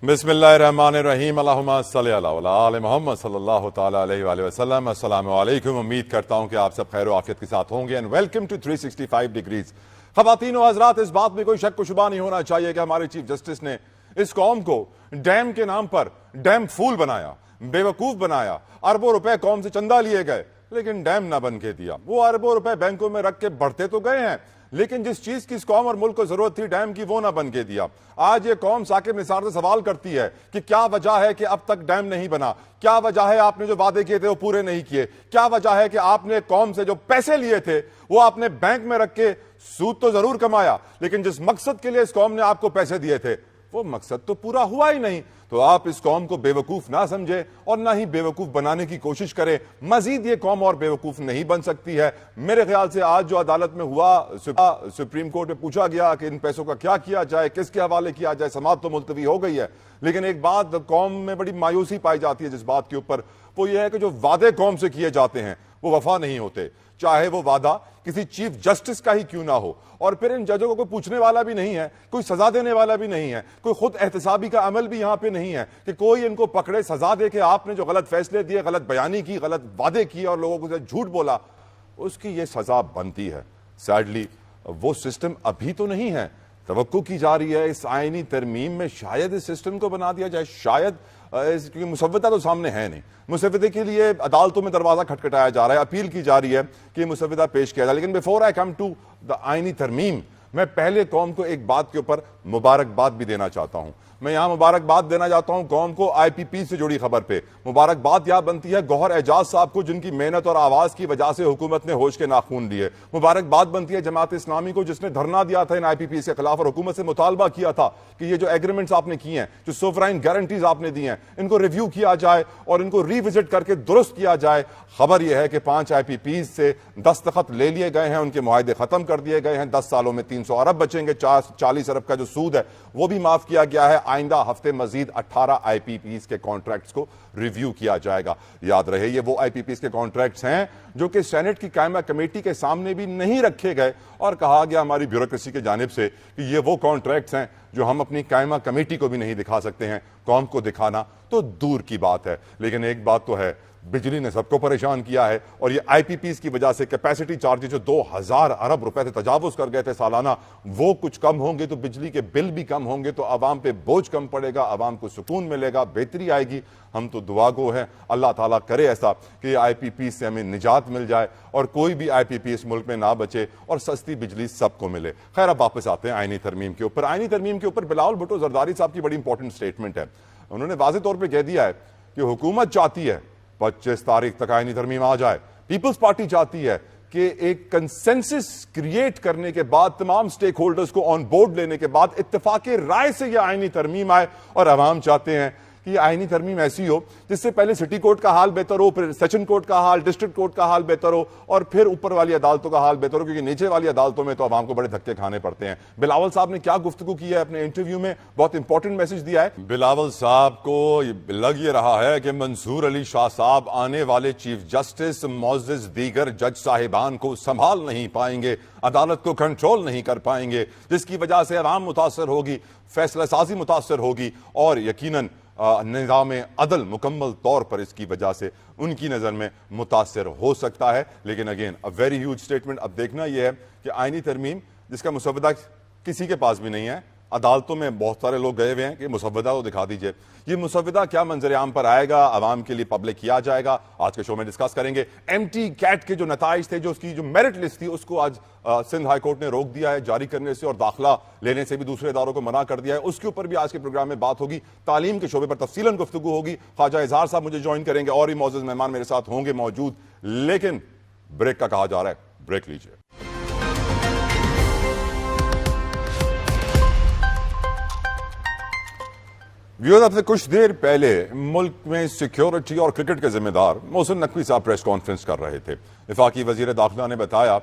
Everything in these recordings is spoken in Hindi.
बिस्मिल्लाहिर्रहमानिर्रहीम अल्लाहुम्मा सल्लि अला आले मोहम्मद सल्लल्लाहु तआला अलैहि वसल्लम। अस्सलामु अलैकुम। उम्मीद करता हूं कि आप सब खैर आफियत के साथ होंगे एंड वेलकम टू 365 डिग्रीज। ख़वातीन व हज़रात, इस बात में कोई शक व शुबा नहीं होना चाहिए कि हमारे चीफ जस्टिस ने इस कौम को डैम के नाम पर डैम फूल बनाया, बेवकूफ बनाया। अरबों रुपए कौम से चंदा लिए गए लेकिन डैम ना बन के दिया। वो अरबों रुपए बैंकों में रख के बढ़ते तो गए हैं लेकिन जिस चीज की इस कौम और मुल्क को जरूरत थी डैम की, वो ना बन के दिया। आज ये कौम साकिब निसार से सवाल करती है कि क्या वजह है कि अब तक डैम नहीं बना, क्या वजह है आपने जो वादे किए थे वो पूरे नहीं किए, क्या वजह है कि आपने कौम से जो पैसे लिए थे वो आपने बैंक में रख के सूद तो जरूर कमाया लेकिन जिस मकसद के लिए इस कौम ने आपको पैसे दिए थे वो मकसद तो पूरा हुआ ही नहीं। तो आप इस कौम को बेवकूफ ना समझे और ना ही बेवकूफ बनाने की कोशिश करें। मजीद ये कौम और बेवकूफ नहीं बन सकती है। मेरे ख्याल से आज जो अदालत में हुआ, सुप्रीम कोर्ट में पूछा गया कि इन पैसों का क्या किया जाए, किसके हवाले किया जाए, समाअत तो मुलतवी हो गई है लेकिन एक बात कौम में बड़ी मायूसी पाई जाती है जिस बात के ऊपर, वो ये है कि जो वादे कौम से किए जाते हैं वो वफा नहीं होते, चाहे वो वादा किसी चीफ जस्टिस का ही क्यों ना हो। और फिर इन जजों को कोई पूछने वाला भी नहीं है, कोई सजा देने वाला भी नहीं है, कोई खुद एहतसाबी का अमल भी यहां पे नहीं है कि कोई इनको पकड़े, सजा दे के आपने जो गलत फैसले दिए, गलत बयानी की, गलत वादे किए और लोगों को झूठ बोला, उसकी ये सजा बनती है। सैडली वो सिस्टम अभी तो नहीं है। तवक्को की जा रही है इस आईनी तरमीम में शायद इस सिस्टम को बना दिया जाए, शायद, क्योंकि मुसव्वदा तो सामने है नहीं। मुसव्वदे के लिए अदालतों में दरवाजा खटखटाया जा रहा है, अपील की जा रही है कि मुसव्वदा पेश किया जाए। लेकिन before I come to the आईनी तरमीम, मैं पहले कौम को एक बात के ऊपर मुबारकबाद भी देना चाहता हूं। मैं यहां मुबारकबाद देना चाहता हूं कौम को आईपीपी से जुड़ी खबर पे। मुबारकबाद यहां बनती है गौहर एजाज साहब को जिनकी मेहनत और आवाज की वजह से हुकूमत ने होश के नाखून लिए। मुबारकबाद बनती है जमात इस्लामी को जिसने धरना दिया था इन आईपीपी के खिलाफ और हुकूमत से मुतालबा किया था कि ये जो एग्रीमेंट्स आपने किए हैं, जो सोवराइन गारंटीज आपने दी हैं, इनको रिव्यू किया जाए और इनको रिविजिट करके दुरुस्त किया जाए। खबर यह है कि 5 आईपीपी से दस्तखत ले लिए गए हैं, उनके मुआहदे खत्म कर दिए गए हैं। 10 सालों में 300 अरब बचेंगे, 40 अरब का जो सूद है वो भी माफ किया गया है। आइंदा हफ्ते मजीद 18 आईपीपीस के कॉन्ट्रैक्ट्स को रिव्यू किया जाएगा। याद रहे ये वो आईपीपीस के कॉन्ट्रैक्ट्स हैं जो कि सेनेट की कायमा कमेटी के सामने भी नहीं रखे गए और कहा गया हमारी ब्यूरोक्रेसी की जानिब से कि ये वो कॉन्ट्रैक्ट्स हैं जो हम अपनी कायमा कमेटी को भी नहीं दिखा सकते हैं। कौम को दिखाना तो दूर की बात है। लेकिन एक बात तो है, बिजली ने सबको परेशान किया है और ये आईपीपीस की वजह से कैपेसिटी चार्जेस जो 2000 अरब रुपए से तजावुज कर गए थे सालाना, वो कुछ कम होंगे तो बिजली के बिल भी कम होंगे, तो आवाम पे बोझ कम पड़ेगा, आवाम को सुकून मिलेगा, बेहतरी आएगी। हम तो दुआ गो हैं, अल्लाह ताला करे ऐसा कि आईपीपी से हमें निजात मिल जाए और कोई भी आईपीपी इस मुल्क में ना बचे और सस्ती बिजली सबको मिले। खैर, अब वापस आते हैं आईनी तरमीम के ऊपर। आईनी तरमीम के ऊपर बिलावल भुट्टो जरदारी साहब की बड़ी इंपॉर्टेंट स्टेटमेंट है। उन्होंने वाज़ेह तौर पर कह दिया है कि हुकूमत चाहती है 25 तारीख तक आईनी तरमीम आ जाए। पीपल्स पार्टी चाहती है कि एक कंसेंसस क्रिएट करने के बाद, तमाम स्टेक होल्डर्स को ऑन बोर्ड लेने के बाद इत्तेफाक राय से यह आईनी तरमीम आए। और अवाम चाहते हैं कि आईनी तरमीम ऐसी हो जिससे पहले सिटी कोर्ट का हाल बेहतर हो, फिर सेशन कोर्ट का हाल, डिस्ट्रिक्ट कोर्ट का हाल बेहतर हो और फिर ऊपर वाली अदालतों का हाल बेहतर हो, क्योंकि नीचे वाली अदालतों में तो आवाम को बड़े धक्के खाने पड़ते हैं। बिलावल साहब ने क्या गुफ्तगू की है अपने इंटरव्यू में, बहुत इंपॉर्टेंट मैसेज दिया है। बिलावल साहब को लग ये रहा है कि मंसूर अली शाह साहब आने वाले चीफ जस्टिस मोअज़्ज़िज़ दीगर जज साहिबान को संभाल नहीं पाएंगे, अदालत को कंट्रोल नहीं कर पाएंगे, जिसकी वजह से आवाम मुतासर होगी, फैसला साजी मुतासर होगी और यकीनन निज़ाम अदल मुकम्मल तौर पर इसकी वजह से उनकी नज़र में मुतासर हो सकता है। लेकिन again a very huge statement. अब देखना यह है कि आईनी तरमीम जिसका मुसव्वदा किसी के पास भी नहीं है, अदालतों में बहुत सारे लोग गए हुए हैं कि मुसव्वदा को दिखा दीजिए, ये मुसव्वदा क्या मंजर आम पर आएगा, आवाम के लिए पब्लिक किया जाएगा, आज के शो में डिस्कस करेंगे। एमटी कैट के जो नताइज थे, जो उसकी जो मेरिट लिस्ट थी, उसको आज सिंध हाई कोर्ट ने रोक दिया है जारी करने से और दाखिला लेने से भी दूसरे इदारों को मना कर दिया है। उसके ऊपर भी आज के प्रोग्राम में बात होगी। तालीम के शोबे पर तफसीलन गुफ्तगू होगी। ख्वाजा इजहार साहब मुझे ज्वाइन करेंगे और भी मौजूद मेहमान मेरे साथ होंगे मौजूद। लेकिन ब्रेक का कहा जा रहा है, ब्रेक लीजिए। व्यूअर्स, अब से कुछ देर पहले मुल्क में सिक्योरिटी और क्रिकेट के जिम्मेदार मोहसिन नकवी साहब प्रेस कॉन्फ्रेंस कर रहे थे। वफाकी वजीर दाखिला ने बताया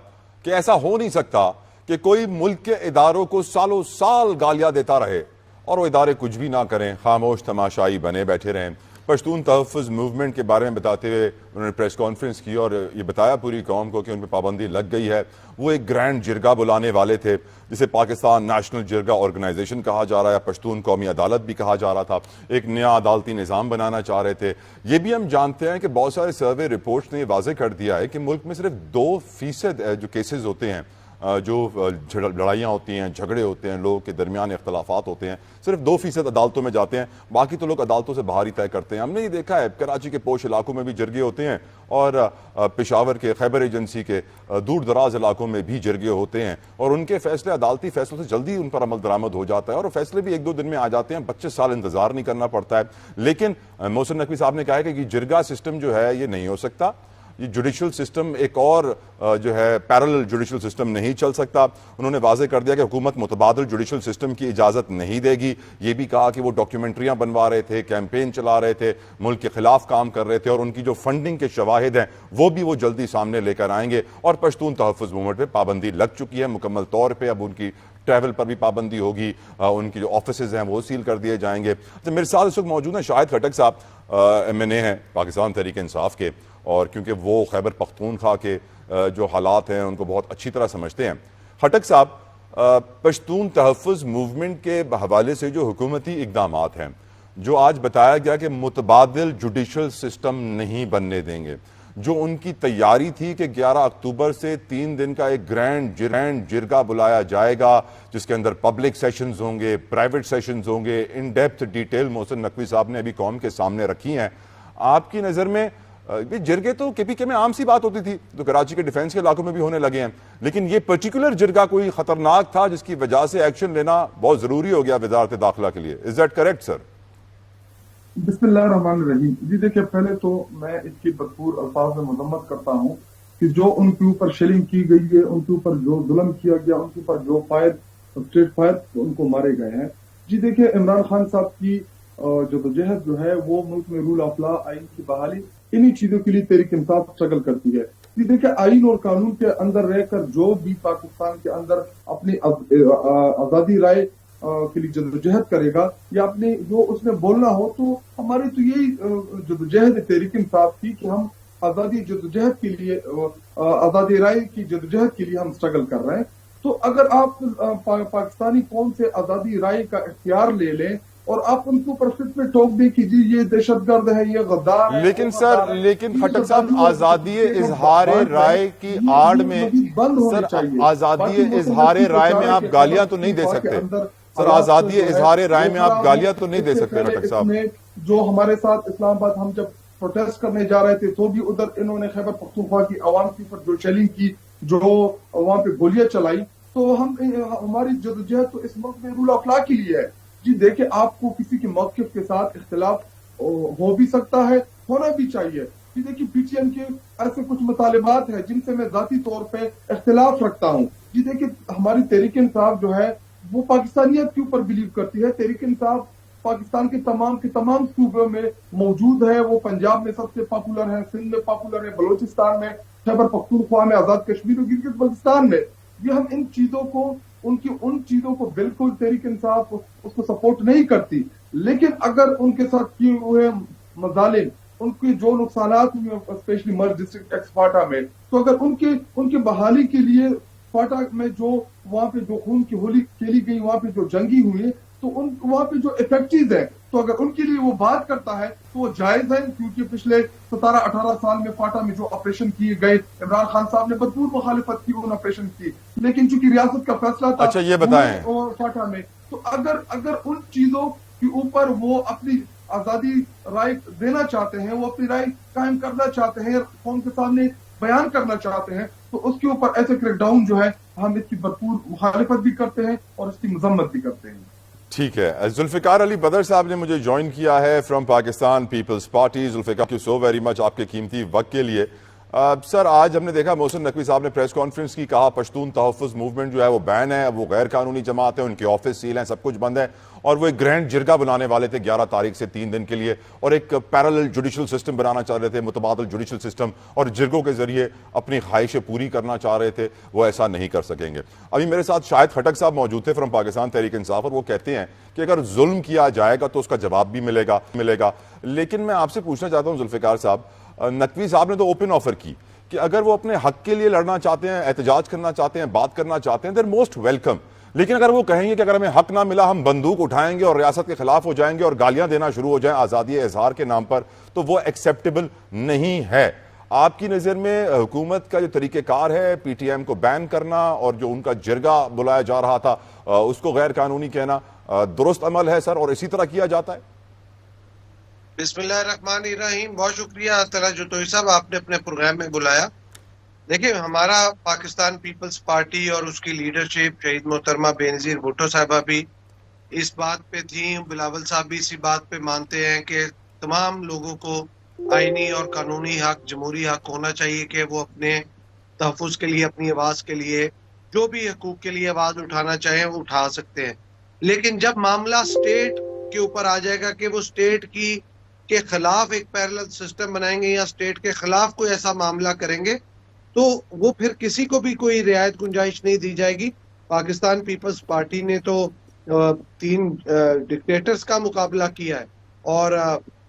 कि ऐसा हो नहीं सकता कि कोई मुल्क के इदारों को सालों साल गालियां देता रहे और वो इदारे कुछ भी ना करें, खामोश तमाशाई बने बैठे रहें। पश्तून तहफ़्फ़ुज़ मूवमेंट के बारे में बताते हुए उन्होंने प्रेस कॉन्फ्रेंस की और ये बताया पूरी कौम को कि उन पर पाबंदी लग गई है। वो एक ग्रैंड जिरगा बुलाने वाले थे जिसे पाकिस्तान नेशनल जिरगा ऑर्गेनाइजेशन कहा जा रहा है, पश्तून कौमी अदालत भी कहा जा रहा था, एक नया अदालती निज़ाम बनाना चाह रहे थे। ये भी हम जानते हैं कि बहुत सारे सर्वे रिपोर्ट्स ने वाज़ेह कर दिया है कि मुल्क में सिर्फ 2% जो केसेस होते हैं, जो लड़ाइयाँ होती हैं, झगड़े होते हैं, लोगों के दरमियान इख्तलाफात होते हैं, सिर्फ 2% अदालतों में जाते हैं, बाकी तो लोग अदालतों से बाहर ही तय करते हैं। हमने ये देखा है कराची के पोश इलाकों में भी जरगे होते हैं और पेशावर के खैबर एजेंसी के दूर दराज इलाकों में भी जरगे होते हैं और उनके फैसले अदालती फैसलों से जल्दी उन पर अमल दरामद हो जाता है और फैसले भी 1-2 दिन में आ जाते हैं, 25 साल इंतजार नहीं करना पड़ता है। लेकिन मोहसिन नकवी साहब ने कहा है कि जिरगा सिस्टम जो है ये नहीं हो सकता, ये जुडिशल सिस्टम एक और जो है पैरेलल जुडिशल सिस्टम नहीं चल सकता। उन्होंने वाज़ेह कर दिया कि हुकूमत मुतबादिल जुडिशल सिस्टम की इजाज़त नहीं देगी। ये भी कहा कि वो डॉक्यूमेंट्रियाँ बनवा रहे थे, कैंपेन चला रहे थे, मुल्क के खिलाफ काम कर रहे थे और उनकी जो फंडिंग के शवाहिद हैं वो भी वो जल्दी सामने लेकर आएंगे। और पश्तून तहफ़्फ़ुज़ मूवमेंट पर पाबंदी लग चुकी है मुकम्मल तौर पर। अब उनकी ट्रैवल पर भी पाबंदी होगी, उनकी जो ऑफिसेज हैं वो सील कर दिए जाएंगे। तो मेरे साथ इस वक्त मौजूद हैं शाहिद खटक साहब, MNA हैं पाकिस्तान तहरीक इंसाफ के, और क्योंकि वो खैबर पख्तूनख्वा के जो हालात हैं उनको बहुत अच्छी तरह समझते हैं। खटक साहब, पश्तून तहफ़्फ़ुज़ मूवमेंट के हवाले से जो हुकूमती इक़दामात हैं, जो आज बताया गया कि मुतबादिल जुडिशल सिस्टम नहीं बनने देंगे, जो उनकी तैयारी थी कि 11 अक्टूबर से 3 दिन का एक ग्रैंड जिरगा बुलाया जाएगा जिसके अंदर पब्लिक सेशंस होंगे, प्राइवेट सेशंस होंगे, in depth detail Mohsin Naqvi साहब ने अभी कौम के सामने रखी हैं। आपकी नज़र में ये जिरगे तो KPK में आम सी बात होती थी, तो कराची के डिफेंस के इलाकों में भी होने लगे हैं, लेकिन ये पर्टिकुलर जिरगा कोई खतरनाक था जिसकी वजह से एक्शन लेना बहुत जरूरी हो गया वजारत दाखिला के लिए। Is that correct sir? बिस्मिल्लाहिर्रहमानिर्रहीम। जी देखिए, पहले तो मैं इसकी भरपूर अल्फाज में मजम्मत करता हूँ कि जो उनके ऊपर शेलिंग की गई है, उनके ऊपर जो जुल्म किया गया, उनके ऊपर जो स्ट्रेट फायर उनको मारे गए हैं। जी देखिए, इमरान खान साहब की जदोजहद जो है वो मुल्क में रूल ऑफ लॉ, आइन की बहाली, इन्हीं चीजों के लिए तहरीक इंसाफ स्ट्रगल करती है। जी देखिए, आइन और कानून के अंदर रहकर जो भी पाकिस्तान के अंदर अपनी आजादी राय के लिए जदोजहद करेगा या अपने जो उसमें बोलना हो, तो हमारी तो यही जदोजहद तहरीक इंसाफ की कि हम आजादी जदोजहद के लिए, आजादी राय की जदोजहद के लिए हम स्ट्रगल कर रहे हैं। तो अगर आप पाकिस्तानी कौम से आजादी राय का इख्तियार ले लें और आप उनको प्रस्तुत में टोक दें कि जी ये दहशतगर्द है, ये गद्दार है, लेकिन सर, लेकिन खटक साहब, आजादी इजहार राय की आड़ में सर, आजादी इजहार राय में आप गालियां तो नहीं दे सकते सर, आजादी इजहार राय में आप गालियां तो नहीं दे सकते खटक साहब। जो हमारे साथ इस्लामाबाद हम जब प्रोटेस्ट करने जा रहे थे तो भी उधर इन्होंने खैबर पख्तूनख्वा की आवाम के ऊपर जो शेलिंग की, जो वहां पे गोलियां चलाई, तो हमारी जदोजहद तो इस मुल्क में रूल ऑफ लॉ के लिए है। जी देखिए, आपको किसी के मौक़िफ़ के साथ इख्तिलाफ हो भी सकता है, होना भी चाहिए। जी देखिए, PTM के ऐसे कुछ मुतालिबात है जिनसे मैं जाती तौर पे इख्तिलाफ रखता हूँ। जी देखिए, हमारी तहरीक इंसाफ जो है वो पाकिस्तानियत के ऊपर बिलीव करती है। तहरीक इंसाफ पाकिस्तान के तमाम सूबों में मौजूद है। वो पंजाब में सबसे पॉपुलर है, सिंध में पॉपुलर है, बलोचिस्तान में, खैबर पख्तूनख्वा में, आजाद कश्मीर और गिलगित बल्तिस्तान में। ये हम इन चीजों को, उन चीजों को बिल्कुल तहरीक इंसाफ उसको सपोर्ट नहीं करती, लेकिन अगर उनके साथ किए हुए मजालिम, उनके जो नुकसानात हुए स्पेशली मर्ज डिस्ट्रिक्ट एक्स फाटा में, तो अगर उनके बहाली के लिए फाटा में जो वहां पे जो खून की होली खेली गई, वहां पे जो जंगी हुई, तो वहां पे जो इफेक्टिव है, तो अगर उनके लिए वो बात करता है तो वो जायज है। क्योंकि पिछले 17-18 साल में फाटा में जो ऑपरेशन किए गए, इमरान खान साहब ने भरपूर मुखालिफत की उन ऑपरेशन की, लेकिन चूंकि रियासत का फैसला था, अच्छा ये बताएं फाटा में, तो अगर उन चीजों के ऊपर वो अपनी आजादी राय देना चाहते हैं, वो अपनी राय कायम करना चाहते हैं, कौम के सामने बयान करना चाहते हैं, तो उसके ऊपर ऐसे क्रैकडाउन जो है हम इसकी भरपूर मुखालिफत भी करते हैं और इसकी मजम्मत भी करते हैं। ठीक है, जुल्फिकार अली बदर साहब ने मुझे ज्वाइन किया है from Pakistan Peoples Party. Zulfiqar, thank you so very much आपके कीमती वक्त के लिए। सर, आज हमने देखा मोहसिन नकवी साहब ने प्रेस कॉन्फ्रेंस की, कहा पश्तून तहफ़्फ़ुज़ मूवमेंट जो है वो बैन है, वो गैर कानूनी जमात है, उनके ऑफिस सील हैं, सब कुछ बंद है और वो एक ग्रैंड जिरगा बनाने वाले थे 11 तारीख से 3 दिन के लिए, और एक पैरेलल जुडिशल सिस्टम बनाना चाह रहे थे, मुतबादल जुडिशल सिस्टम, और जिरगों के जरिए अपनी ख्वाहिशें पूरी करना चाह रहे थे। वो ऐसा नहीं कर सकेंगे। अभी मेरे साथ शाहिद खटक साहब मौजूद थे फ्रॉम पाकिस्तान तहरीक इंसाफ, और वो कहते हैं कि अगर जुल्म किया जाएगा तो उसका जवाब भी मिलेगा। लेकिन मैं आपसे पूछना चाहता हूं जुल्फिकार साहब, नकवी साहब ने तो ओपन ऑफर की कि अगर वो अपने हक के लिए लड़ना चाहते हैं, एहतजाज करना चाहते हैं, बात करना चाहते हैं, देयर मोस्ट वेलकम। लेकिन अगर वो कहेंगे कि अगर हमें हक ना मिला हम बंदूक उठाएंगे और रियासत के खिलाफ हो जाएंगे और गालियां देना शुरू हो जाएं आजादी इजहार के नाम पर, तो वो एक्सेप्टेबल नहीं है। आपकी नजर में हुकूमत का जो तरीकेकार है पीटीएम को बैन करना और जो उनका जिरगा बुलाया जा रहा था उसको गैर कानूनी कहना दुरुस्त अमल है सर, और इसी तरह किया जाता है? बिस्मिल्लाहिर्रहमानिर्रहीम। बहुत शुक्रिया तला जुतोई साहब, आपने अपने प्रोग्राम में बुलाया। देखिए, हमारा पाकिस्तान पीपल्स पार्टी और उसकी लीडरशिप शहीद मोहतरमा बेनजीर भुट्टो साहबा भी इस बात पे थी, बिलावल साहब भी इसी बात पे मानते हैं कि तमाम लोगों को आईनी और कानूनी हक, जमहूरी हक होना चाहिए कि वो अपने तहफ़्फ़ुज़ के लिए, अपनी आवाज़ के लिए, जो भी हकूक़ के लिए आवाज़ उठाना चाहें वो उठा सकते हैं। लेकिन जब मामला स्टेट के ऊपर आ जाएगा कि वो स्टेट के खिलाफ एक पैरेलल सिस्टम बनाएंगे या स्टेट के खिलाफ कोई ऐसा मामला करेंगे, तो वो फिर किसी को भी कोई रियायत गुंजाइश नहीं दी जाएगी। पाकिस्तान पीपल्स पार्टी ने तो 3 डिक्टेटर्स का मुकाबला किया है, और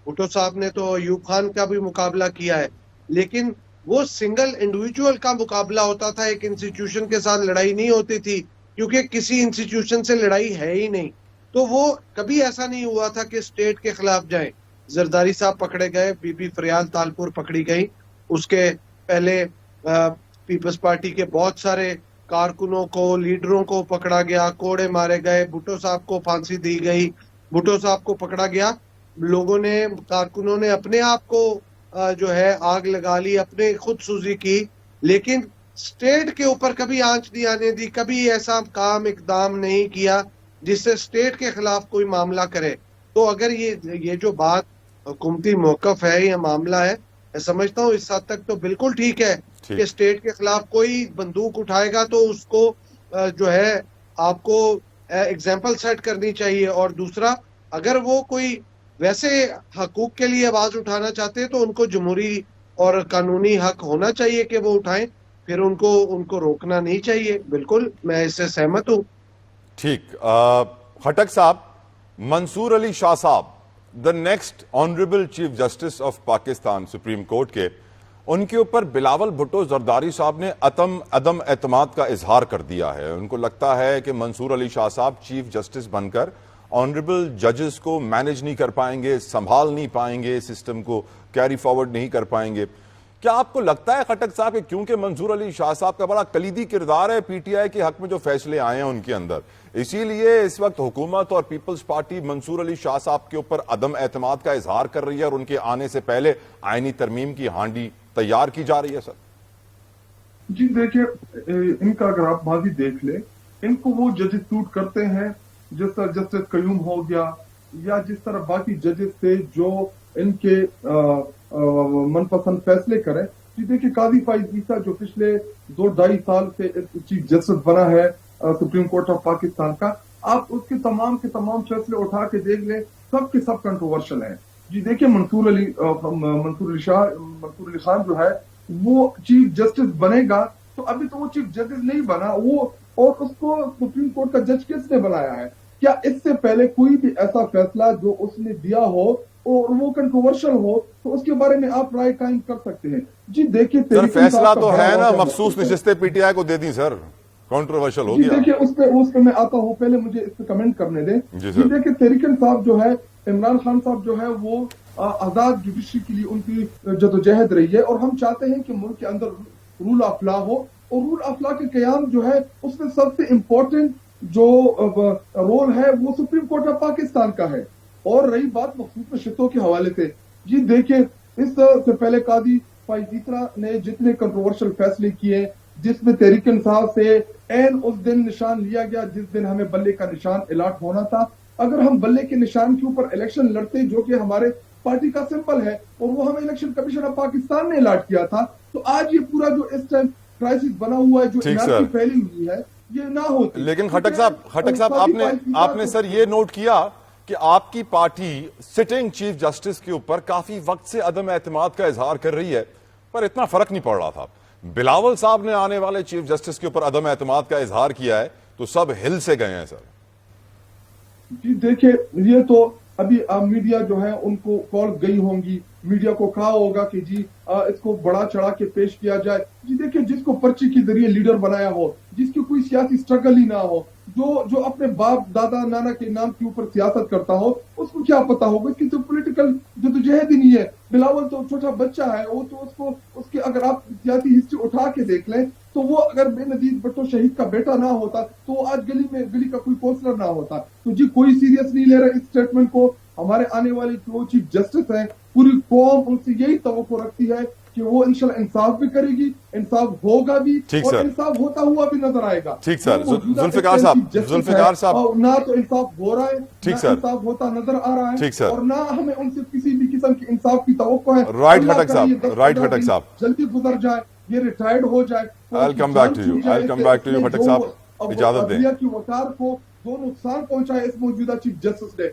भुट्टो साहब ने तो अयूब खान का भी मुकाबला किया है, लेकिन वो सिंगल इंडिविजुअल का मुकाबला होता था, एक इंस्टीट्यूशन के साथ लड़ाई नहीं होती थी, क्योंकि किसी इंस्टीट्यूशन से लड़ाई है ही नहीं। तो वो कभी ऐसा नहीं हुआ था कि स्टेट के खिलाफ जाए। जरदारी साहब पकड़े गए, बीबी फरियाल तालपुर पकड़ी गई, उसके पहले पीपल्स पार्टी के बहुत सारे कारकुनों को, लीडरों को पकड़ा गया, कोड़े मारे गए, भुट्टो साहब को फांसी दी गई, भुट्टो साहब को पकड़ा गया। लोगों ने, कारकुनों ने अपने आप को जो है आग लगा ली, अपने खुद सूजी की, लेकिन स्टेट के ऊपर कभी आंच नहीं आने दी, कभी ऐसा काम इकदाम नहीं किया जिससे स्टेट के खिलाफ कोई मामला करे। तो अगर ये जो बात हुकूमती मौकफ है या मामला है, मैं समझता हूँ इस हद तक तो बिल्कुल ठीक है कि स्टेट के खिलाफ कोई बंदूक उठाएगा तो उसको जो है आपको एग्जाम्पल सेट करनी चाहिए। और दूसरा, अगर वो कोई वैसे हकूक के लिए आवाज उठाना चाहते हैं तो उनको जमहूरी और कानूनी हक होना चाहिए कि वो उठाएं, फिर उनको रोकना नहीं चाहिए। बिल्कुल, मैं इससे सहमत हूँ। ठीक। खटक साहब, मंसूर अली शाह साहब the next honourable chief justice of Pakistan supreme court के, उनके ऊपर बिलावल भुट्टो जरदारी साहब ने अदम एतमाद का इजहार कर दिया है। उनको लगता है कि मंसूर अली शाह साहब चीफ जस्टिस बनकर ऑनरेबल जजेस को मैनेज नहीं कर पाएंगे, संभाल नहीं पाएंगे, सिस्टम को कैरी फॉरवर्ड नहीं कर पाएंगे। क्या आपको लगता है खटक साहब कि क्योंकि मंसूर अली शाह साहब का बड़ा कलीदी किरदार है पीटीआई के हक में जो फैसले आए हैं उनके अंदर, इसीलिए इस वक्त हुकूमत और पीपल्स पार्टी मंसूर अली शाह साहब के ऊपर अदम एतमाद का इजहार कर रही है और उनके आने से पहले आईनी तरमीम की हांडी तैयार की जा रही है? सर जी देखिए, इनका अगर आप माजी देख ले, इनको वो जजेस सूट करते हैं जिस तरह जस्टिस कयूम हो गया या जिस तरह बाकी जजेस थे जो इनके मनपसंद फैसले करें। जी देखिए, काजी फाइज ईसा जो पिछले 2-2.5 साल से चीफ जस्टिस बना है सुप्रीम कोर्ट ऑफ पाकिस्तान का, आप उसके तमाम के तमाम फैसले उठा के देख ले, सब के सब कंट्रोवर्शियल है। जी देखिए, मंसूर अली खान जो है वो चीफ जस्टिस बनेगा, तो अभी तो वो चीफ जस्टिस नहीं बना, वो और उसको सुप्रीम कोर्ट का जज किसने बनाया है? क्या इससे पहले कोई भी ऐसा फैसला जो उसने दिया हो और वो कंट्रोवर्शियल हो तो उसके बारे में आप राय कायम कर सकते हैं? जी देखिए, फैसला तो है ना, मखसूस नशिस्तें पीटीआई को दे दी सर, कंट्रोवर्शियल हो गया। देखिए, उस पे मैं आता हूँ, पहले मुझे इस पे कमेंट करने दें। जी देखिए, तहरीक इंसाफ जो है, इमरान खान साहब जो है वो आजाद जुडिशरी के लिए उनकी जदोजहद रही है, और हम चाहते हैं कि मुल्क के अंदर रूल ऑफ लॉ हो, और रूल ऑफ लॉ के कयाम जो है उसमें सबसे इम्पोर्टेंट जो रोल है वो सुप्रीम कोर्ट ऑफ पाकिस्तान का है। और रही बात मखसूस नशिस्तों के हवाले से, जी देखिए, इस से पहले कादी फाइज ईसा ने जितने कंट्रोवर्शियल फैसले किए, जिसमें तहरीक इंसाफ से एन उस दिन निशान लिया गया जिस दिन हमें बल्ले का निशान अलॉट होना था। अगर हम बल्ले के निशान के ऊपर इलेक्शन लड़ते, जो कि हमारे पार्टी का सिंबल है, और वो हमें इलेक्शन कमीशन ऑफ पाकिस्तान ने अलॉट किया था, तो आज ये पूरा जो इस टाइम क्राइसिस बना हुआ है, जो एनआरसी फैली हुई है, ये ना होती। लेकिन खटक साहब आपने सर ये नोट किया कि आपकी पार्टी सिटिंग चीफ जस्टिस के ऊपर काफी वक्त से अदम एतमाद का इजहार कर रही है, पर इतना फर्क नहीं पड़ रहा था। बिलावल साहब ने आने वाले चीफ जस्टिस के ऊपर अदम एतमाद का इजहार किया है तो सब हिल से गए हैं सर। जी देखिए, ये तो अभी मीडिया जो है उनको कॉल गई होंगी, मीडिया को कहा होगा कि जी इसको बड़ा चढ़ा के पेश किया जाए। जी देखिए, जिसको पर्ची के जरिए लीडर बनाया हो, जिसकी कोई सियासी स्ट्रगल ही ना हो, जो अपने बाप दादा नाना के नाम के ऊपर सियासत करता हो, उसको क्या पता होगा इसकी तो पॉलिटिकल जद्दोजहद ही नहीं है। बिलावल तो छोटा बच्चा है, वो तो उसके अगर आप सियासी हिस्ट्री उठा के देख लें तो वो अगर बेनजीर भुट्टो शहीद का बेटा ना होता तो आज गली का कोई काउंसलर ना होता। तो जी कोई सीरियस नहीं ले रहा इस स्टेटमेंट को। हमारे आने वाले जो चीफ जस्टिस है, पूरी कौम उनसे यही तवक्को रखती है कि वो इंशाल्लाह इंसाफ भी करेगी, इंसाफ होगा भी और इंसाफ होता हुआ भी नजर आएगा। ठीक सर। जुल्फिकार साहब ना तो इंसाफ हो रहा है, ठीक ना सर, इंसाफ होता नजर आ रहा है, ठीक सर, और ना हमें उनसे किसी भी किस्म की इंसाफ की तवक्को है। राइट खटक साहब, जल्दी गुजर जाए, ये रिटायर्ड हो जाए। I'll come back to you खटक साहब, इजाजत दें की वकार को जो नुकसान पहुंचाए इस मौजूदा चीफ जस्टिस ने।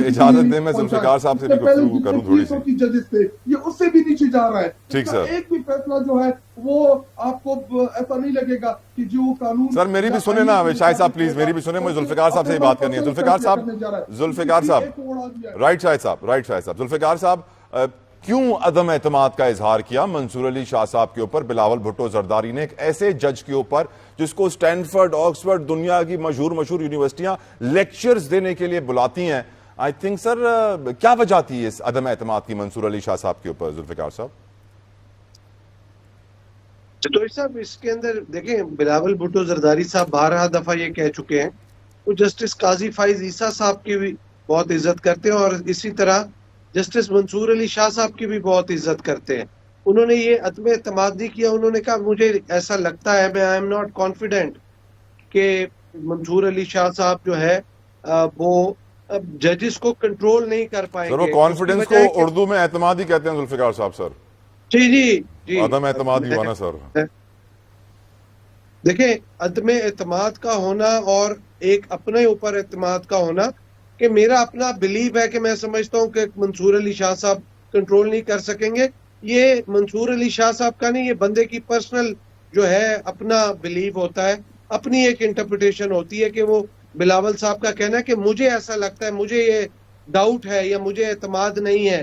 इजाजत दें मैं जुल्फिकार साहब से भी गुफ्तगू करूं थोड़ी सी। जजेस थे, ये उससे भी नीचे जा रहा है। ठीक सर। एक भी फैसला जो है वो आपको ऐसा नहीं लगेगा कि जो कानून। सर मेरी भी सुने ना शाहिद साहब, प्लीज मेरी भी सुने, मुझे जुल्फिकार साहब से ही बात करनी है। जुल्फिकार साहब, राइट शाहिद साहब, जुल्फिकार साहब, क्यों अदम एतमाद का इजहार किया मंसूर अली शाह साहब के ऊपर बिलावल भुट्टो जरदारी ने, एक ऐसे जज के ऊपर जिसको स्टैनफोर्ड, ऑक्सफोर्ड, दुनिया की मशहूर यूनिवर्सिटियां लेक्चर्स देने के लिए बुलाती हैं। आई थिंक सर क्या वजह थी इस अदम एतमाद की मंसूर अली शाह साहब के ऊपर जुल्फिकार साहब? तो साहब इसके अंदर देखें, बिलावल भुट्टो जरदारी साहब 12 दफा ये कह चुके हैं वो जस्टिस काजी फाइज ईसा साहब की भी बहुत इज्जत करते हैं और इसी तरह जस्टिस मंसूर अली शाह साहब की भी बहुत इज्जत करते हैं। उन्होंने ये अदम एतमाद नहीं किया। उन्होंने कहा मुझे ऐसा लगता है, मैं आई एम नॉट कॉन्फिडेंट कि मंसूर अली शाह साहब जो है वो जजेस को कंट्रोल नहीं कर पाएंगे। सर वो कॉन्फिडेंस को उर्दू में एतमाद ही कहते हैं जुल्फिकार साहब। सर जी अदम एतमाद ही हुआ ना सर। देखिए, अदम एतमाद का होना और एक अपने ऊपर एतमाद का होना कि मेरा अपना बिलीव है कि मैं समझता हूं कि मंसूर अली शाह साहब कंट्रोल नहीं कर सकेंगे, ये मंसूर अली शाह साहब का नहीं, ये बंदे की पर्सनल जो है अपना बिलीव होता है, अपनी एक इंटरप्रिटेशन होती है कि वो बिलावल साहब का कहना है कि मुझे ऐसा लगता है, मुझे ये डाउट है या मुझे एतमाद नहीं है।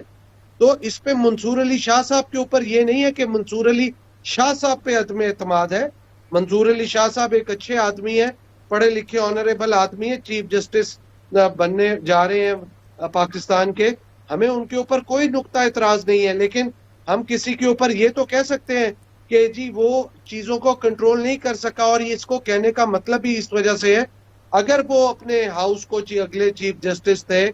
तो इस पे मंसूर अली शाह साहब के ऊपर ये नहीं है कि मंसूर अली शाह साहब पे अदम एतमाद है। मंसूर अली शाह साहब एक अच्छे आदमी है, पढ़े लिखे ऑनरेबल आदमी है, चीफ जस्टिस बनने जा रहे हैं पाकिस्तान के, हमें उनके ऊपर कोई नुक्ता एतराज नहीं है। लेकिन हम किसी के ऊपर ये तो कह सकते हैं कि जी वो चीजों को कंट्रोल नहीं कर सका, और इसको कहने का मतलब ही इस वजह से है, अगर वो अपने हाउस को अगले चीफ जस्टिस थे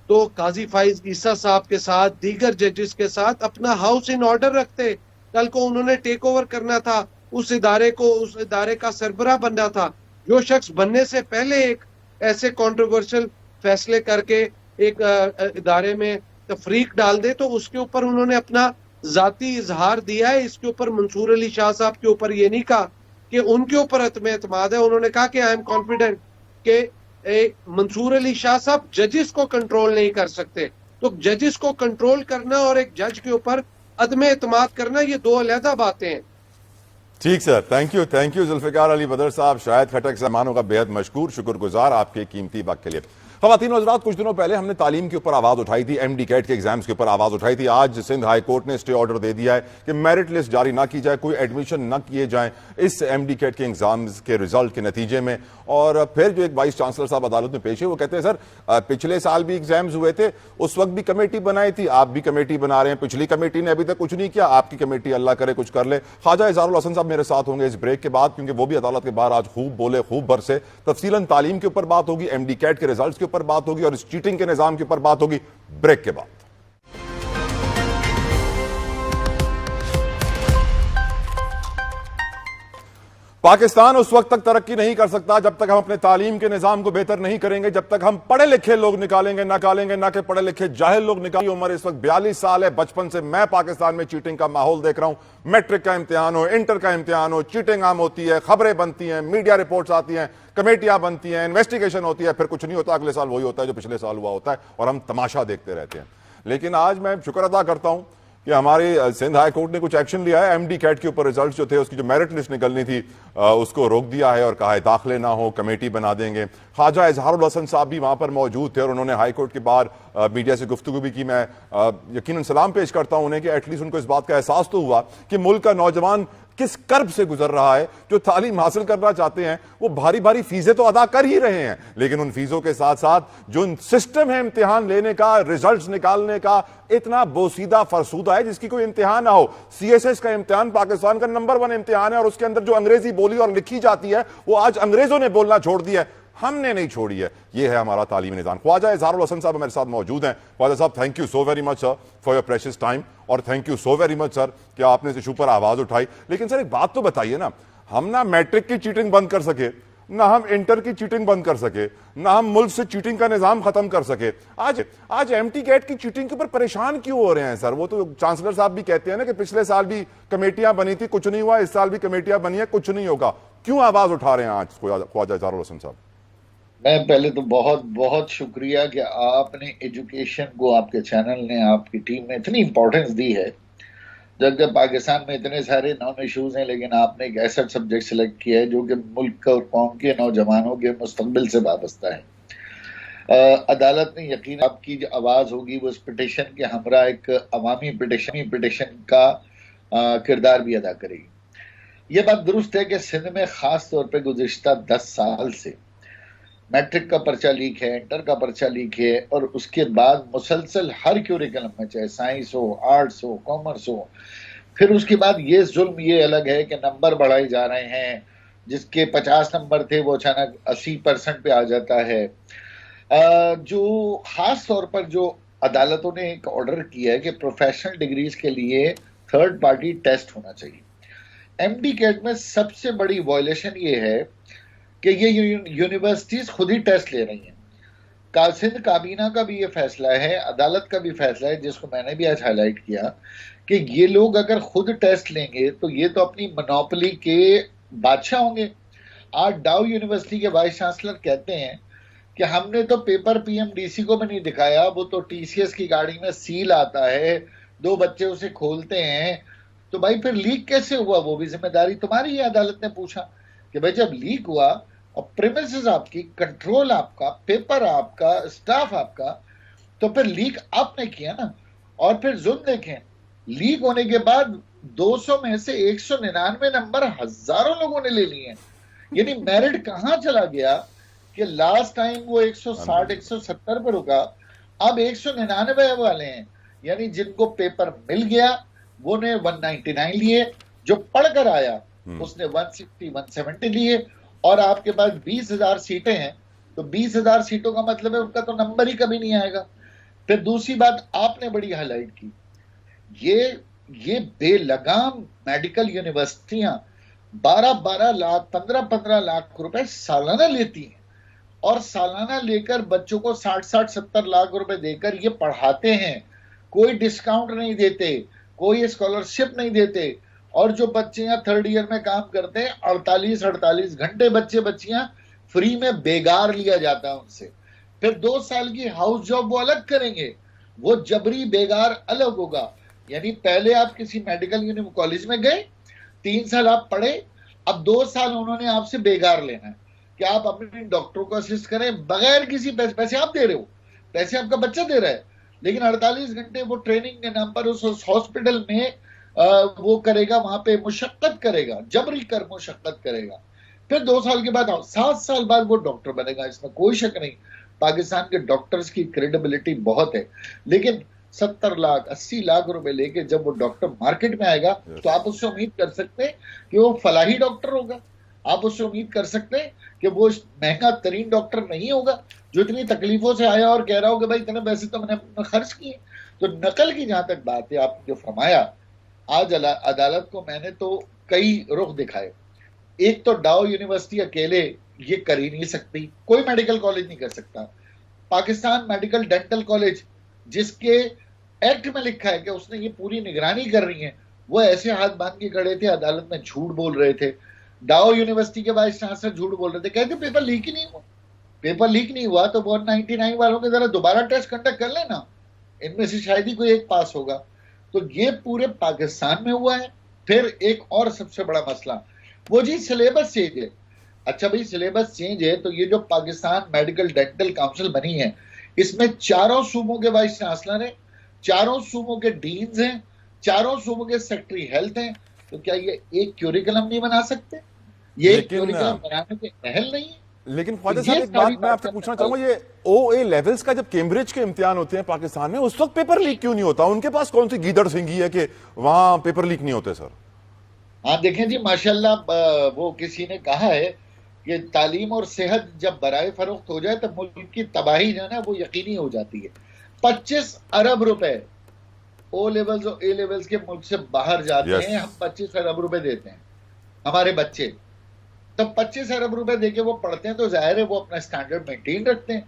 तो काजी फाइज ईसा साहब के साथ, दीगर जजेस के साथ अपना हाउस इन ऑर्डर रखते। कल को उन्होंने टेक ओवर करना था उस इदारे को, उस इदारे का सरबराह बनना था। जो शख्स बनने से पहले एक ऐसे कंट्रोवर्शियल फैसले करके एक इदारे में तफरीक डाल दे तो उसके ऊपर उन्होंने अपना जाती इजहार दिया है। इसके ऊपर मंसूर अली शाह साहब के ऊपर ये नहीं कहा कि उनके ऊपर एतमाद है, उन्होंने कहा कि आई एम कॉन्फिडेंट कि मंसूर अली शाह साहब जजेस को कंट्रोल नहीं कर सकते। तो जजेस को कंट्रोल करना और एक जज के ऊपर अदम एतमाद करना, ये दो अलग बातें हैं। ठीक sir, thank you Zulfiqar Ali Badar sahab, Shahid खटक साहबानों का बेहद मशकूर, शुक्रगुजार आपके कीमती वक्त के लिए। ख़वातीन और हज़रात, कुछ दिनों पहले हमने तालीम के ऊपर आवाज़ उठाई थी, MD कैट के एग्जाम्स के ऊपर आवाज़ उठाई थी। आज सिंध हाई कोर्ट ने स्टे ऑर्डर दे दिया है कि मेरिट लिस्ट जारी ना की जाए, कोई एडमिशन न किए जाए इस MD कैट के एग्जाम्स के रिजल्ट के नतीजे में। और फिर जो एक वाइस चांसलर साहब अदालत में पेश है, वो कहते हैं सर पिछले साल भी एग्जाम्स हुए थे, उस वक्त भी कमेटी बनाई थी, आप भी कमेटी बना रहे हैं, पिछली कमेटी ने अभी तक कुछ नहीं किया, आपकी कमेटी अल्लाह करे कुछ कर ले। ख्वाजा इज़हारुल हसन साहब मेरे साथ होंगे इस ब्रेक के बाद, क्योंकि वो भी अदालत के बाहर आज खूब बोले, खूब बरसे। तफसीलन तालीम के ऊपर बात होगी, MD कैट के रिजल्ट के ऊपर बात होगी और चीटिंग के निजाम के ऊपर बात होगी ब्रेक के बाद। पाकिस्तान उस वक्त तक तरक्की नहीं कर सकता जब तक हम अपने तालीम के निजाम को बेहतर नहीं करेंगे, जब तक हम पढ़े लिखे लोग निकालेंगे ना कि पढ़े लिखे जाहिल लोग निकालेंगे। उम्र इस वक्त 42 साल है। बचपन से मैं पाकिस्तान में चीटिंग का माहौल देख रहा हूं। मैट्रिक का इम्तिहान हो, इंटर का इम्तिहान हो, चीटिंग आम होती है, खबरें बनती हैं, मीडिया रिपोर्ट्स आती हैं, कमेटियां बनती हैं, इन्वेस्टिगेशन होती है, फिर कुछ नहीं होता। अगले साल वही होता है जो पिछले साल हुआ होता है और हम तमाशा देखते रहते हैं। लेकिन आज मैं शुक्र अदा करता हूं कि हमारी सिंध हाई कोर्ट ने कुछ एक्शन लिया है। एमडी कैट के ऊपर रिजल्ट जो थे, उसकी जो मेरिट लिस्ट निकलनी थी उसको रोक दिया है और कहा है दाखिले ना हो, कमेटी बना देंगे। ख्वाजा इजहारुल हसन साहब भी वहां पर मौजूद थे और उन्होंने हाई कोर्ट के बाहर मीडिया से गुफ्तगू भी की। मैं यकीनन सलाम पेश करता हूं उन्हें कि एटलीस्ट उनको इस बात का एहसास तो हुआ कि मुल्क का नौजवान किस कर्ब से गुजर रहा है। जो तालीम हासिल करना चाहते हैं वो भारी भारी फीसें तो अदा कर ही रहे हैं, लेकिन उन फीसों के साथ साथ जो सिस्टम है इम्तिहान लेने का, रिजल्ट्स निकालने का, इतना बोसीदा फरसूदा है जिसकी कोई इम्तिहान ना हो। सीएसएस का इम्तिहान पाकिस्तान का नंबर 1 इम्तिहान है और उसके अंदर जो अंग्रेजी बोली और लिखी जाती है वो आज अंग्रेजों ने बोलना छोड़ दिया है, हमने नहीं छोड़ी है। ये है हमारा तालीमी निज़ाम। ख्वाजा इजहारुल हसन साहब मेरे साथ मौजूद हैं। ख्वाजा साहब, thank you so very much sir for your precious time और thank you so very much sir कि आपने इस इशू पर आवाज उठाई। लेकिन सर एक बात तो बताइए ना, हम ना मैट्रिक की चीटिंग बंद कर सके, ना हम इंटर की चीटिंग बंद कर सके, ना हम मुल्क से चीटिंग का निजाम खत्म कर सके। आज एमटी कैट की चीटिंग के ऊपर परेशान क्यों हो रहे हैं सर? वो तो चांसलर साहब भी कहते हैं ना कि पिछले साल भी कमेटियां बनी थी, कुछ नहीं हुआ, इस साल भी कमेटियां बनी है, कुछ नहीं होगा। क्यों आवाज उठा रहे हैं आज ख्वाजा इजहारुल हसन साहब? मैं पहले तो बहुत बहुत शुक्रिया कि आपने एजुकेशन को, आपके चैनल ने, आपकी टीम ने इतनी इंपॉर्टेंस दी है। जबकि पाकिस्तान में इतने सारे नॉन इश्यूज हैं, लेकिन आपने एक ऐसा सब्जेक्ट सेलेक्ट किया है जो कि मुल्क और कौम के नौजवानों के मुस्तकबिल से वाबस्ता है। अदालत ने यकीन, आपकी जो आवाज़ होगी वो इस पिटिशन के हमरा एक अवामी पिटिशन का किरदार भी अदा करेगी। ये बात दुरुस्त है कि सिंध में ख़ास तौर पर गुज़िश्ता 10 साल से मैट्रिक का पर्चा लीक है, इंटर का पर्चा लीक है और उसके बाद मुसलसल हर क्यूरिकुलम में, चाहे साइंस हो, आर्ट्स हो, कॉमर्स हो, फिर उसके बाद ये जुल्म ये अलग है कि नंबर बढ़ाए जा रहे हैं। जिसके 50 नंबर थे वो अचानक 80% पे आ जाता है। जो खास तौर पर जो अदालतों ने एक ऑर्डर किया है कि प्रोफेशनल डिग्रीज के लिए थर्ड पार्टी टेस्ट होना चाहिए। एमडी कैट में सबसे बड़ी वायलेशन ये है कि ये यूनिवर्सिटीज खुद ही टेस्ट ले रही हैं। सिंध काबीना का भी ये फैसला है, अदालत का भी फैसला है, जिसको मैंने भी आज हाईलाइट किया कि ये लोग अगर खुद टेस्ट लेंगे तो ये तो अपनी मोनोपोली के बादशाह होंगे। आज डाउ यूनिवर्सिटी के वाइस चांसलर कहते हैं कि हमने तो पेपर पीएमडीसी को भी नहीं दिखाया, वो तो टीसीएस की गाड़ी में सील आता है, 2 बच्चे उसे खोलते हैं, तो भाई फिर लीक कैसे हुआ? वो भी जिम्मेदारी तुम्हारी है। अदालत ने पूछा कि भाई जब लीक हुआ और प्रीमिसेस आपकी, कंट्रोल आपका, पेपर आपका, स्टाफ आपका, तो फिर लीक आपने किया ना। और फिर जुल्म देखें, लीक होने के बाद 200 में से 199 नंबर हजारों लोगों ने ले लिए। यानी मेरिट कहां चला गया कि लास्ट टाइम वो 160 170 पे रुका, अब 199 वाले हैं। यानी जिनको पेपर मिल गया वो ने 199 लिए, जो पढ़कर आया उसने 160 170 लिए। और आपके पास 20,000 सीटें हैं, तो 20,000 सीटों का मतलब है उनका तो नंबर ही कभी नहीं आएगा। फिर दूसरी बात आपने बड़ी हाईलाइट की, ये बेलगाम मेडिकल यूनिवर्सिटियां 12-12 लाख 15-15 लाख रुपए सालाना लेती हैं और सालाना लेकर बच्चों को 60-70 लाख रुपए देकर ये पढ़ाते हैं। कोई डिस्काउंट नहीं देते, कोई स्कॉलरशिप नहीं देते। और जो बच्चे यहाँ 3rd ईयर में काम करते हैं 48 घंटे बच्चियां फ्री में बेगार लिया जाता है उनसे। फिर 2 साल की हाउस जॉब वो अलग करेंगे, वो जबरी बेगार अलग होगा। यानी पहले आप किसी मेडिकल कॉलेज में गए, 3 साल आप पढ़े, अब 2 साल उन्होंने आपसे बेगार लेना है कि आप अपने डॉक्टरों को असिस्ट करें बगैर किसी पैसे आप दे रहे हो, पैसे आपका बच्चा दे रहा है, लेकिन 48 घंटे वो ट्रेनिंग के नाम पर उस हॉस्पिटल में वो करेगा, वहां पे मुशक्कत करेगा, जबरी कर मुशक्कत करेगा। फिर 2 साल के बाद 7 साल बाद वो डॉक्टर बनेगा, इसमें कोई शक नहीं। पाकिस्तान के डॉक्टर्स की क्रेडिबिलिटी बहुत है, लेकिन 70 लाख 80 लाख रुपए लेके जब वो डॉक्टर मार्केट में आएगा तो आप उससे उम्मीद कर सकते हैं कि वो फलाही डॉक्टर होगा। आप उससे उम्मीद कर सकते हैं कि वो महंगा तरीन डॉक्टर नहीं होगा जो इतनी तकलीफों से आया और कह रहा हो कि भाई इतने पैसे तो मैंने खर्च किए। तो नकल की जहां तक बात है, आपने जो फरमाया, आज अदालत को मैंने तो कई रुख दिखाए। एक तो डाउ यूनिवर्सिटी अकेले ये कर ही नहीं सकती, कोई मेडिकल कॉलेज नहीं कर सकता। पाकिस्तान मेडिकल डेंटल कॉलेज जिसके एक्ट में लिखा है कि उसने ये पूरी निगरानी कर रही है, वो ऐसे हाथ बांध के खड़े थे, अदालत में झूठ बोल रहे थे। डाउ यूनिवर्सिटी के वाइस चांसलर झूठ बोल रहे थे, कहते पेपर लीक ही नहीं हुआ। पेपर लीक नहीं हुआ तो 199 वालों के जरा दोबारा टेस्ट कंडक्ट कर लेना, इनमें से शायद ही कोई एक पास होगा। तो ये पूरे पाकिस्तान में हुआ है। फिर एक और सबसे बड़ा मसला, वो जी सिलेबस चेंज है। अच्छा भाई, सिलेबस चेंज है तो ये जो पाकिस्तान मेडिकल डेंटल काउंसिल बनी है, इसमें चारों सूबों के वाइस चांसलर हैं, चारों सूबों के डीन्स हैं, चारों सूबों के सेक्रेटरी हेल्थ हैं। तो क्या ये एक क्यूरिकुलम नहीं बना सकते? ये एक क्यूरिकुलम बनाने के अहल नहीं है। लेकिन ख्वाजा साहब एक बात मैं आपसे पूछना चाहूंगा, ये OA लेवल्स का जब कैम्ब्रिज के इम्तिहान होते हैं पाकिस्तान में, उस वक्त पेपर लीक क्यों नहीं होता? उनके पास कौन सी गीदड़ सिंगी है कि वहां पेपर लीक नहीं होते सर? हाँ देखें जी, माशाल्लाह वो किसी ने कहा है कि तालीम और सेहत जब बराए फरोख्त हो जाए तो मुल्क की तबाही जो है ना वो यकीनी हो जाती है। 25 अरब रुपए O लेवल्स और A लेवल्स के मुल्क से बाहर जाते हैं, हम 25 अरब रुपए देते हैं हमारे बच्चे। तब 25 अरब रुपए देके वो पढ़ते हैं तो जाहिर है वो अपना स्टैंडर्ड मेंटेन रखते हैं।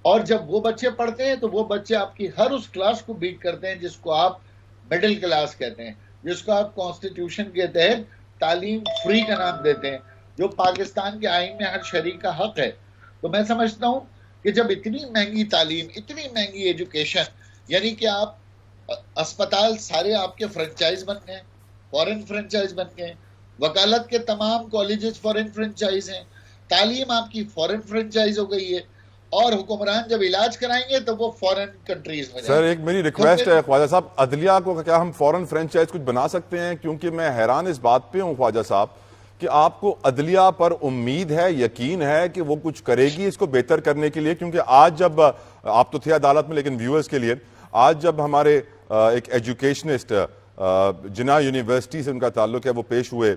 और जब वो बच्चे पढ़ते हैं तो वो बच्चे आपकी हर उस क्लास को बीट करते हैं जिसको आप मिडिल क्लास कहते हैं, जिसको आप कॉन्स्टिट्यूशन के तहत तालीम फ्री का नाम देते हैं, जो पाकिस्तान के आईन में हर शरीक का हक है। तो मैं समझता हूं कि जब इतनी महंगी तालीम, इतनी महंगी एजुकेशन, यानी कि आप अस्पताल सारे आपके फ्रेंचाइज बन गए, फॉरेन फ्रेंचाइज बन गए, वकालत के तमाम कॉलेजेस फॉरेन फ्रेंचाइज हैं, तालीम आपकी फॉरेन फ्रेंचाइज हो गई है, और हुक्मरान जब इलाज कराएंगे तो वो फॉरेन कंट्रीज में। सर एक मेरी रिक्वेस्ट है ख्वाजा साहब, अदलिया को क्या हम फॉरेन फ्रेंचाइज कुछ बना सकते हैं? क्योंकि मैं हैरान इस बात पे हूं ख्वाजा साहब कि आपको अदलिया पर उम्मीद है, यकीन है कि वो कुछ करेगी इसको बेहतर करने के लिए। क्योंकि आज जब आप तो थे अदालत में, लेकिन व्यूअर्स के लिए, आज जब हमारे एक एजुकेशनिस्ट जिना यूनिवर्सिटी से उनका ताल्लुक है वो पेश हुए,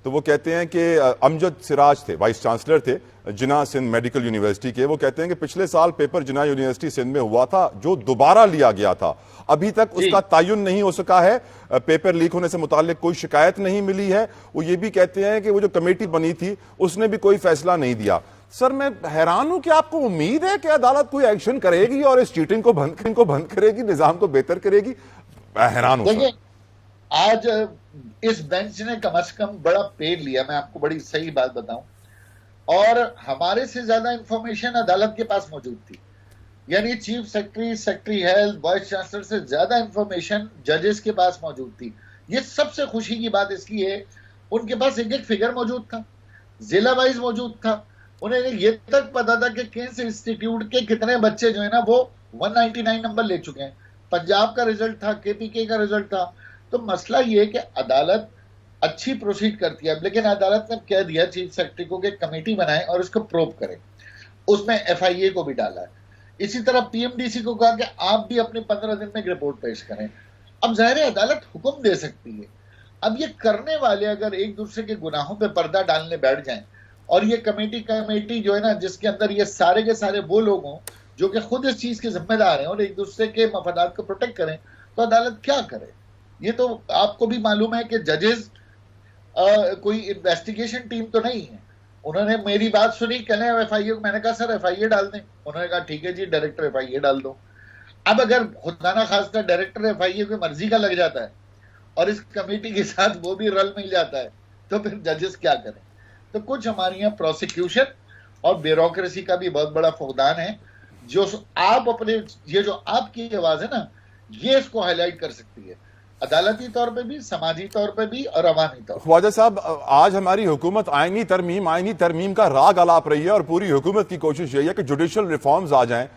तो वो कहते हैं कि अमजद सिराज थे, वाइस चांसलर थे जिना सिंध मेडिकल यूनिवर्सिटी के। वो कहते हैं कि पिछले साल पेपर जिना यूनिवर्सिटी सिंध में हुआ था जो दोबारा लिया गया था, अभी तक उसका तयन नहीं हो सका है, पेपर लीक होने से मुताल्लिक कोई शिकायत नहीं मिली है। वो ये भी कहते हैं कि वो जो कमेटी बनी थी उसने भी कोई फैसला नहीं दिया। सर मैं हैरान हूं कि आपको उम्मीद है कि अदालत कोई एक्शन करेगी और इस चीटिंग को बंद करेगी, निजाम को बेहतर करेगी? मैं हैरान हूं। आज इस बेंच ने कम से कम बड़ा पेड़ लिया, मैं आपको बड़ी सही बात बताऊं, और हमारे से ज्यादा इंफॉर्मेशन अदालत के पास मौजूद थी। यानी chief secretary, secretary health, vice chancellor से ज्यादा इंफॉर्मेशन जजेस के पास मौजूद थी। ये सबसे खुशी की बात इसलिए है, उनके पास एक फिगर मौजूद था, जिला वाइज मौजूद था। उन्हें ये तक पता था कि किस इंस्टीट्यूट के कितने बच्चे जो है ना वो 199 नंबर ले चुके हैं। पंजाब का रिजल्ट था, KPK का रिजल्ट था। तो मसला ये है कि अदालत अच्छी प्रोसीड करती है, लेकिन अदालत ने कह दिया चीफ सेक्रेटरी को कि कमेटी बनाए और इसको प्रोब करें। उसमें FIA को भी डाला है। इसी तरह PMDC को कहा कि आप भी अपने 15 दिन में एक रिपोर्ट पेश करें। अब जाहिर है अदालत हुक्म दे सकती है। अब ये करने वाले अगर एक दूसरे के गुनाहों पे पर्दा डालने बैठ जाएं, और ये कमेटी जो है ना जिसके अंदर ये सारे के सारे वो लोग हों जो कि खुद इस चीज के जिम्मेदार हैं और एक दूसरे के मफादात को प्रोटेक्ट करें, तो अदालत क्या करे? ये तो आपको भी मालूम है कि जजेस कोई इन्वेस्टिगेशन टीम तो नहीं है। उन्होंने मेरी बात सुनी, कहने FIA को, मैंने कहा सर FIA डाल दें। उन्होंने कहा ठीक है जी, डायरेक्टर FIA डाल दो। अब अगर खुदा ना खास्ता डायरेक्टर FIA की मर्जी का लग जाता है और इस कमेटी के साथ वो भी रल मिल जाता है, तो फिर जजेस क्या करें? तो कुछ हमारे यहाँ प्रोसिक्यूशन और ब्यूरोक्रेसी का भी बहुत बड़ा फुकदान है, जो आप अपने ये जो आपकी आवाज है ना, ये इसको हाईलाइट कर सकती है, अदालती तौर पे भी, समाजी तौर पे भी और अवामी तौर पे। ख्वाजा साहब, आज हमारी हुकूमत आईनी तरमीम का राग अलाप रही है और पूरी हुकूमत की कोशिश यही है कि जुडिशल रिफॉर्म्स आ जाएं,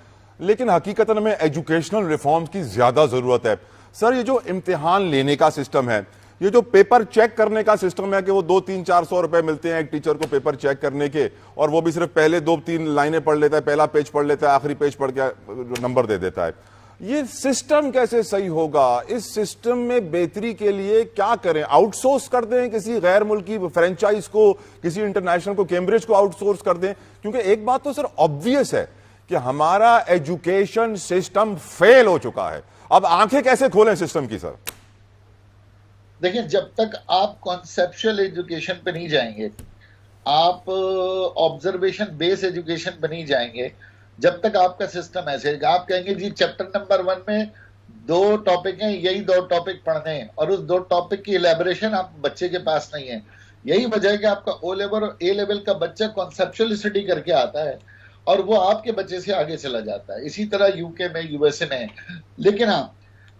लेकिन हकीकतन में एजुकेशनल रिफॉर्म्स की ज्यादा जरूरत है। सर ये जो इम्तिहान लेने का सिस्टम है, ये जो पेपर चेक करने का सिस्टम है कि वो 200-400 रुपए मिलते हैं एक टीचर को पेपर चेक करने के, और वो भी सिर्फ पहले 2-3 लाइनें पढ़ लेता है, पहला पेज पढ़ लेता है, आखिरी पेज पढ़ के नंबर दे देता है। ये सिस्टम कैसे सही होगा? इस सिस्टम में बेहतरी के लिए क्या करें? आउटसोर्स कर दें किसी गैर मुल्की फ्रेंचाइज को, किसी इंटरनेशनल को, कैम्ब्रिज को आउटसोर्स कर दें? क्योंकि एक बात तो सर ऑब्वियस है कि हमारा एजुकेशन सिस्टम फेल हो चुका है। अब आंखें कैसे खोलें सिस्टम की सर? देखिए, जब तक आप कॉन्सेप्चुअल एजुकेशन पे नहीं जाएंगे आप ऑब्जर्वेशन बेस एजुकेशन बनी जाएंगे जब तक आपका सिस्टम ऐसे है। आप कहेंगे जी चैप्टर नंबर 1 में 2 टॉपिक हैं, यही 2 टॉपिक पढ़ने हैं, और उस 2 टॉपिक की इलेबोरेशन आप बच्चे के पास नहीं है। यही वजह है कि आपका O लेवल और A लेवल का बच्चा कॉन्सेप्चुअल स्टडी करके आता है और वो आपके बच्चे से आगे चला जाता है। इसी तरह यूके में, यूएसए में। लेकिन हाँ,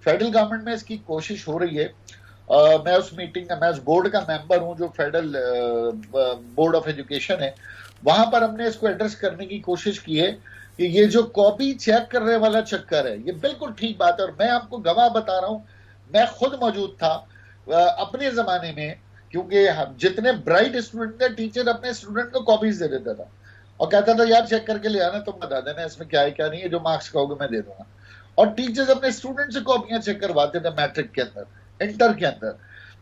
फेडरल गवर्नमेंट में इसकी कोशिश हो रही है। मैं उस मीटिंग का, मैं उस बोर्ड का मेंबर हूं जो फेडरल बोर्ड ऑफ एजुकेशन है। वहां पर हमने इसको एड्रेस करने की कोशिश की है कि ये जो कॉपी चेक करने वाला चक्कर है, ये बिल्कुल ठीक बात है। और मैं आपको गवाह बता रहा हूं, मैं खुद मौजूद था अपने जमाने में, क्योंकि जितने ब्राइट स्टूडेंट थे, टीचर अपने स्टूडेंट को कॉपीज दे देता था और कहता था यार चेक करके ले आना, तुम बता देना इसमें क्या है क्या नहीं है, जो मार्क्स कहोगे मैं दे दूंगा। और टीचर्स अपने स्टूडेंट से कॉपियां चेक करवाते थे मैट्रिक के अंदर, इंटर के अंदर।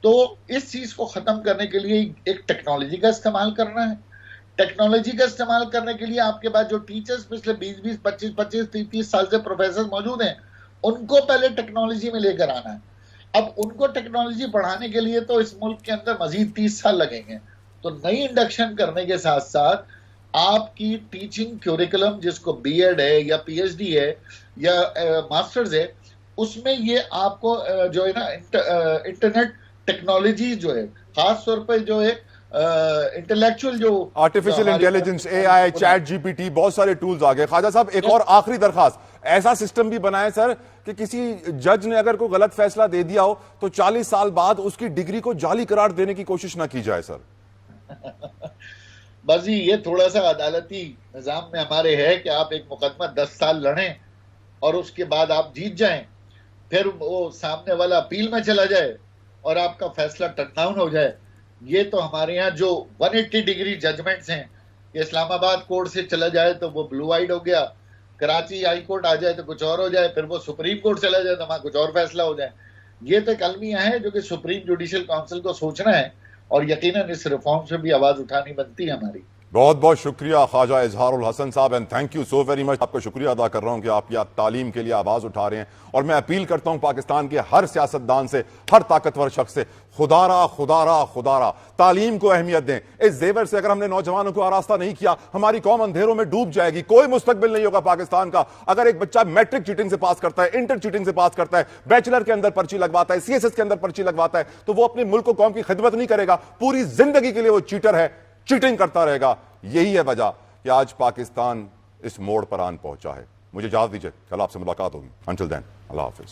तो इस चीज को खत्म करने के लिए एक टेक्नोलॉजी का इस्तेमाल करना है। टेक्नोलॉजी का इस्तेमाल करने के लिए आपके पास जो टीचर्स पिछले 20-20, 25-25, 30-30 साल से प्रोफेसर मौजूद हैं, उनको पहले टेक्नोलॉजी में लेकर आना है। अब उनको टेक्नोलॉजी बढ़ाने के लिए तो इस मुल्क के अंदर मजीद 30 साल लगेंगे। तो नई इंडक्शन करने के साथ साथ आपकी टीचिंग क्यूरिकुलम, जिसको बीएड है या पीएचडी है या मास्टर्स है, उसमें ये आपको जो है ना इंटरनेट टेक्नोलॉजी जो है, खास तौर पर जो है इंटेलेक्चुअल जो artificial intelligence, AI, chat GPT, बहुत सारे टूल्स आ गए। ख्वाजा साहब, एक और आखिरी दरखास्त, ऐसा सिस्टम भी बनाए सर कि किसी जज ने अगर कोई गलत फैसला दे दिया हो तो 40 साल बाद उसकी डिग्री को जाली करार देने की कोशिश ना की जाए सर। बस ये थोड़ा सा अदालती निजाम में हमारे है कि आप एक मुकदमा 10 साल लड़ें और उसके बाद आप जीत जाएं, फिर वो सामने वाला अपील में चला जाए और आपका फैसला टर्न डाउन हो जाए। ये तो हमारे यहाँ जो 180 डिग्री जजमेंट्स हैं, इस्लामाबाद कोर्ट से चला जाए तो वो ब्लू आइड हो गया, कराची हाई कोर्ट आ जाए तो कुछ और हो जाए, फिर वो सुप्रीम कोर्ट चला जाए तो वहां कुछ और फैसला हो जाए। ये तो एक अलमिया है जो कि सुप्रीम जुडिशियल काउंसिल को सोचना है और यकीनन इस रिफॉर्म से भी आवाज उठानी बनती है हमारी। बहुत बहुत शुक्रिया ख्वाजा इजहारुल हसन साहब, and thank you so very much. आपका शुक्रिया अदा कर रहा हूं कि आप यह तालीम के लिए आवाज उठा रहे हैं। और मैं अपील करता हूं पाकिस्तान के हर सियासतदान से, हर ताकतवर शख्स से, खुदारा खुदारा खुदारा तालीम को अहमियत दें। इस जेवर से अगर हमने नौजवानों को आरास्ता नहीं किया, हमारी कौम अंधेरों में डूब जाएगी, कोई मुस्तकबिल नहीं होगा पाकिस्तान का। अगर एक बच्चा मैट्रिक चीटिंग से पास करता है, इंटर चीटिंग से पास करता है, बैचलर के अंदर पर्ची लगवाता है, CSS के अंदर पर्ची लगवाता है, तो वो अपने मुल्क को, कौम की खिदमत नहीं करेगा। पूरी जिंदगी के लिए वो चीटर है, चीटिंग करता रहेगा। यही है वजह कि आज पाकिस्तान इस मोड़ पर आन पहुंचा है। मुझे इजाजत दीजिए, कल आपसे मुलाकात होगी। अंटिल देन, अल्लाह हाफिज।